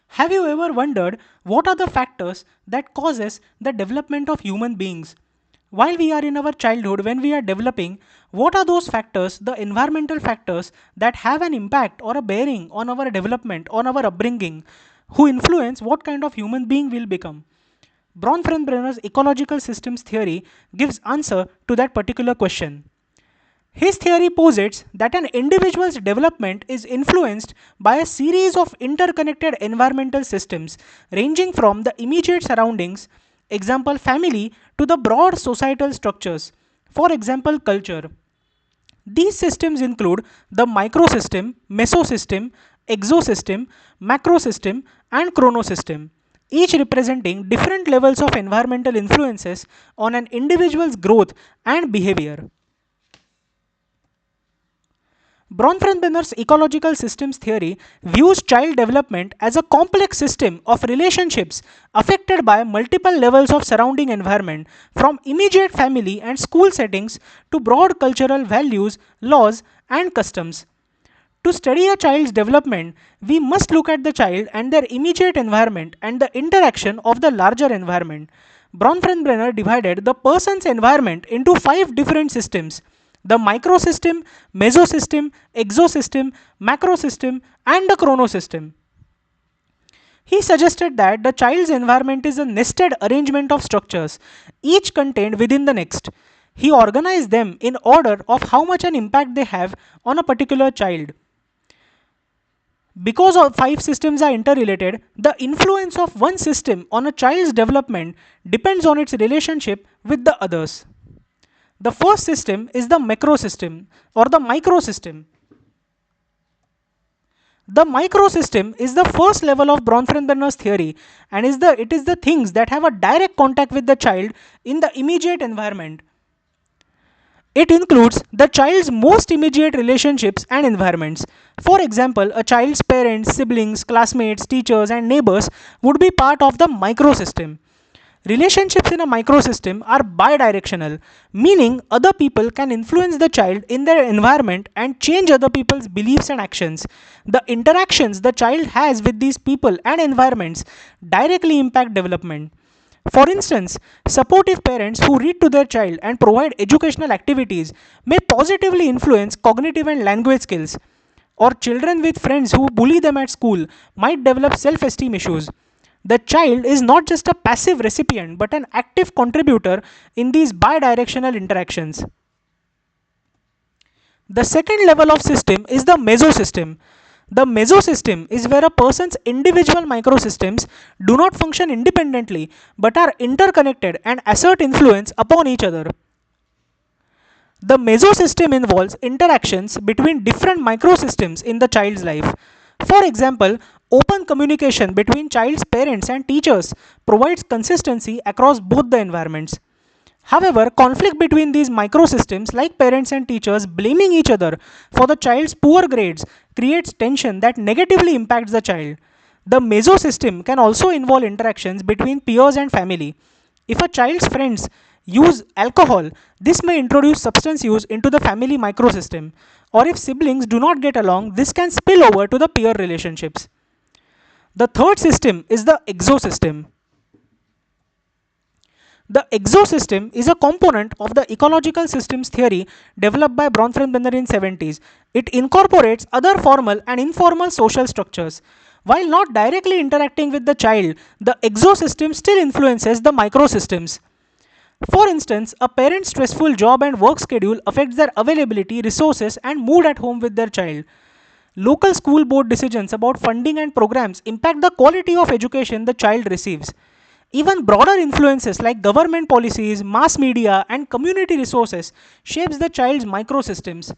Have you ever wondered what are the factors that causes the development of human beings? While we are in our childhood, when we are developing, what are those factors, the environmental factors that have an impact or a bearing on our development, on our upbringing, who influence what kind of human being we'll become? Bronfenbrenner's ecological systems theory gives answer to that particular question. His theory posits that an individual's development is influenced by a series of interconnected environmental systems ranging from the immediate surroundings, example family, to the broad societal structures, for example culture. These systems include the microsystem, mesosystem, exosystem, macrosystem, and chronosystem, each representing different levels of environmental influences on an individual's growth and behavior. Bronfenbrenner's ecological systems theory views child development as a complex system of relationships affected by multiple levels of surrounding environment, from immediate family and school settings to broad cultural values, laws, and customs. To study a child's development, we must look at the child and their immediate environment and the interaction of the larger environment. Bronfenbrenner divided the person's environment into five different systems: the microsystem, mesosystem, exosystem, macrosystem, and the chronosystem. He suggested that the child's environment is a nested arrangement of structures, each contained within the next. He organized them in order of how much an impact they have on a particular child. Because all five systems are interrelated, the influence of one system on a child's development depends on its relationship with the others. The first system is the macrosystem or the microsystem. The microsystem is the first level of Bronfenbrenner's theory and it is the things that have a direct contact with the child in the immediate environment. It includes the child's most immediate relationships and environments. For example, a child's parents, siblings, classmates, teachers, and neighbors would be part of the microsystem. Relationships in a microsystem are bidirectional, meaning other people can influence the child in their environment and change other people's beliefs and actions. The interactions the child has with these people and environments directly impact development. For instance, supportive parents who read to their child and provide educational activities may positively influence cognitive and language skills. Or children with friends who bully them at school might develop self esteem issues. The child is not just a passive recipient but an active contributor in these bidirectional interactions. The second level of system is the mesosystem. The mesosystem is where a person's individual microsystems do not function independently but are interconnected and assert influence upon each other. The mesosystem involves interactions between different microsystems in the child's life. For example, open communication between child's parents and teachers provides consistency across both the environments. However, conflict between these microsystems, like parents and teachers blaming each other for the child's poor grades, creates tension that negatively impacts the child. The mesosystem can also involve interactions between peers and family. If a child's friends use alcohol, this may introduce substance use into the family microsystem. Or if siblings do not get along, this can spill over to the peer relationships. The third system is the exosystem. The exosystem is a component of the ecological systems theory developed by Bronfenbrenner in 70s. It incorporates other formal and informal social structures. While not directly interacting with the child, the exosystem still influences the microsystems. For instance, a parent's stressful job and work schedule affects their availability, resources, and mood at home with their child. Local school board decisions about funding and programs impact the quality of education the child receives. Even broader influences like government policies, mass media, and community resources shapes the child's microsystems.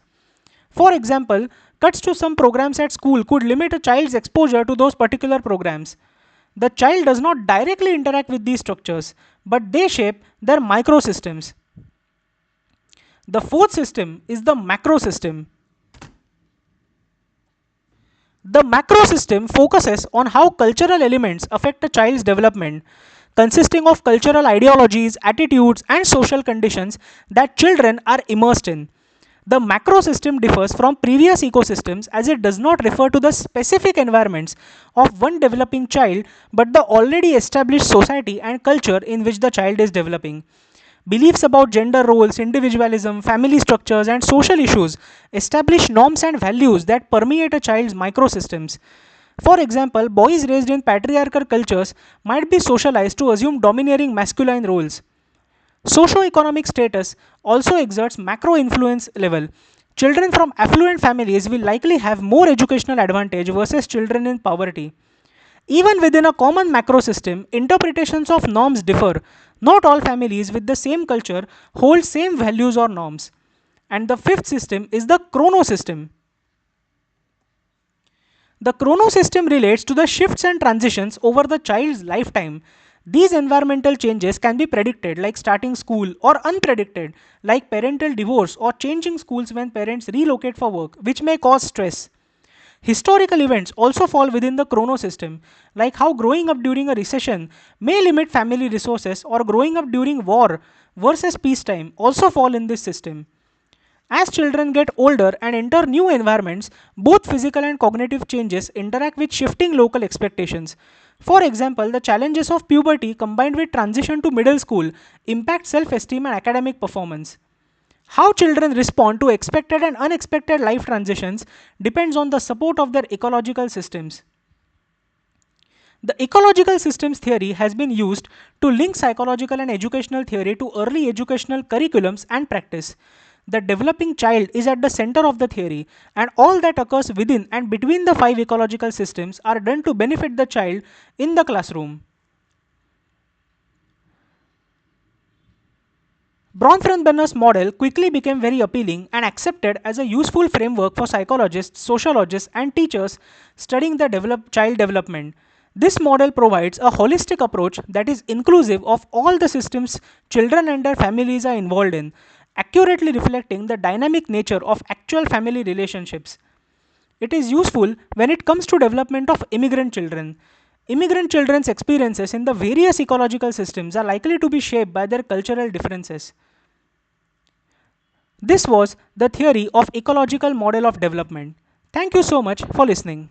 For example, cuts to some programs at school could limit a child's exposure to those particular programs. The child does not directly interact with these structures, but they shape their microsystems. The fourth system is the macrosystem. The macrosystem focuses on how cultural elements affect a child's development, consisting of cultural ideologies, attitudes, and social conditions that children are immersed in. The macro system differs from previous ecosystems as it does not refer to the specific environments of one developing child but the already established society and culture in which the child is developing. Beliefs about gender roles, individualism, family structures, and social issues establish norms and values that permeate a child's microsystems. For example, boys raised in patriarchal cultures might be socialized to assume domineering masculine roles. Socioeconomic status also exerts macro influence level. Children from affluent families will likely have more educational advantage versus children in poverty. Even within a common macro system, interpretations of norms differ. Not all families with the same culture hold same values or norms. And the fifth system is the chrono system. The chrono system relates to the shifts and transitions over the child's lifetime. These environmental changes can be predicted, like starting school, or unpredicted, like parental divorce or changing schools when parents relocate for work, which may cause stress. Historical events also fall within the chrono system, like how growing up during a recession may limit family resources, or growing up during war versus peacetime also fall in this system. As children get older and enter new environments, both physical and cognitive changes interact with shifting local expectations. For example, the challenges of puberty combined with transition to middle school impact self esteem and academic performance. How children respond to expected and unexpected life transitions depends on the support of their ecological systems. The ecological systems theory has been used to link psychological and educational theory to early educational curriculums and practice. The developing child is at the center of the theory, and all that occurs within and between the five ecological systems are done to benefit the child in the classroom. Bronfenbrenner's model quickly became very appealing and accepted as a useful framework for psychologists, sociologists, and teachers studying the child development. This model provides a holistic approach that is inclusive of all the systems children and their families are involved in, accurately reflecting the dynamic nature of actual family relationships. It is useful when it comes to development of immigrant children. Immigrant children's experiences in the various ecological systems are likely to be shaped by their cultural differences. This was the theory of ecological model of development. Thank you so much for listening.